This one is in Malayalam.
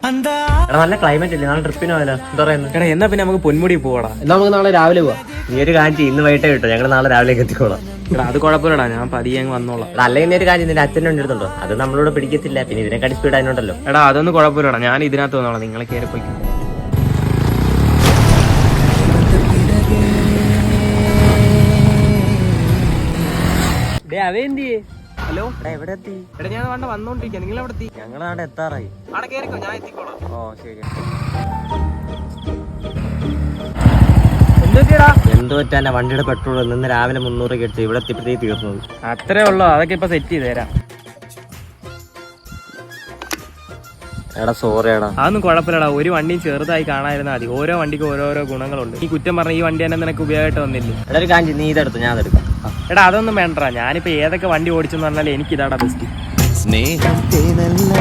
നല്ല ക്ലൈമറ്റ് ഇല്ലേ, നാളെ ട്രിപ്പിന് പോയാലോ? എന്താ പറയുന്നത്? എടാ എന്നാ പിന്നെ നമുക്ക് പൊന്മുടി പോവാടാ. എന്നാ നമുക്ക് നാളെ രാവിലെ പോവാം. നീ ഒരു കാര്യം ചെയ്യ്, ഇന്ന് വൈകിട്ടേ കിട്ടും, ഞങ്ങൾ നാളെ രാവിലേക്ക് എത്തിക്കോളാം. എടാ അത് കുഴപ്പമില്ലടാ, ഞാൻ പതിയെ അങ്ങ് വന്നോളാം. അല്ലെങ്കിൽ നീ ഒരു കാര്യം, നിന്റെ അച്ഛനെ എടുത്തുണ്ടോ? അത് നമ്മളോട് പിടിക്കത്തില്ല, പിന്നെ ഇതിനെക്കാട്ടി സ്പീഡ് അതിനുണ്ടല്ലോ. എടാ അതൊന്നും കുഴപ്പമില്ലടാ, ഞാൻ ഇതിനകത്ത് വന്നോളാം, നിങ്ങളെ കയറി പോയി. ഹലോ, എവിടെ എത്തി? എടാ ഞാൻ വന്നോണ്ടിരിക്കുക, നിങ്ങൾ എവിടെ എത്തി? ഞങ്ങൾ അവിടെ എത്താറായി. അവിടെ കയറിക്കോ, ഞാൻ എത്തിക്കോളാം. ഓ ശരി. എന്ത് പറ്റാ, വണ്ടിയുടെ പെട്രോൾ നിന്ന് രാവിലെ 300 അടിച്ചു, ഇവിടെ എത്തിയപ്പോഴത്തേക്ക് തീർന്നത്. അത്രേ ഉള്ളൂ, അതൊക്കെ ഇപ്പൊ സെറ്റ് ചെയ്ത് തരാം. എടാ സോറി എടാ. അതൊന്നും കുഴപ്പമില്ലടാ, ഒരു വണ്ടിയും ചെറുതായി കാണാതിരുന്നാൽ മതി. ഓരോ വണ്ടിക്ക് ഓരോരോ ഗുണങ്ങളുണ്ട്. ഈ കുറ്റം പറഞ്ഞ ഈ വണ്ടി തന്നെ നിനക്ക് ഉപയോഗമായിട്ട് വന്നില്ലേ? എടാ ഒരു കാഞ്ചി, നീ ഇതെടുത്തു, ഞാൻ അതെടുക്കാം. എടാ അതൊന്നും വേണ്ടടാ, ഞാനിപ്പോ ഏതൊക്കെ വണ്ടി ഓടിച്ചെന്ന് പറഞ്ഞാൽ എനിക്ക് ഇതാടാ ബെസ്റ്റ്. സ്നേഹത്തിനല്ല